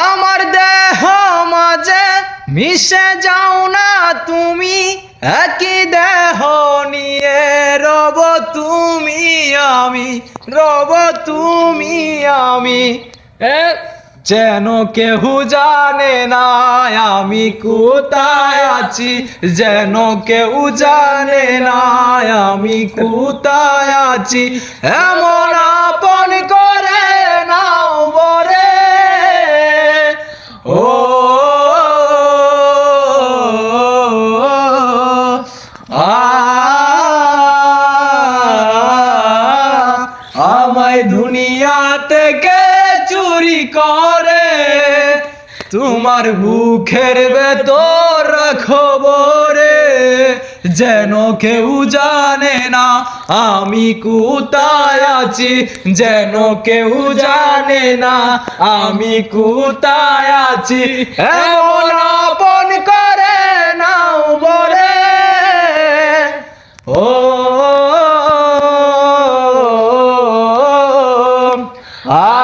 আমার দেহ মাঝে মিশে যাও না তুমি, একই দেহ নিয়ে রব তুমি আমি, রব তুমি আমি। যেন কেহ জানে না আমি কোথায় আছি, যেন কেউ জানে না আমি কোথায় আছি। এমন আপন করে নাও বরে, ও আমায় দুনিয়া থেকে চুরি করে তোমার বুকের ভেতর রাখো বরে। যেন কেউ জানে না আমি কোথায় আছি, যেন কেউ জানে না আমি কোথায় আছি। এমন আপন করে নাও বরে, ও আ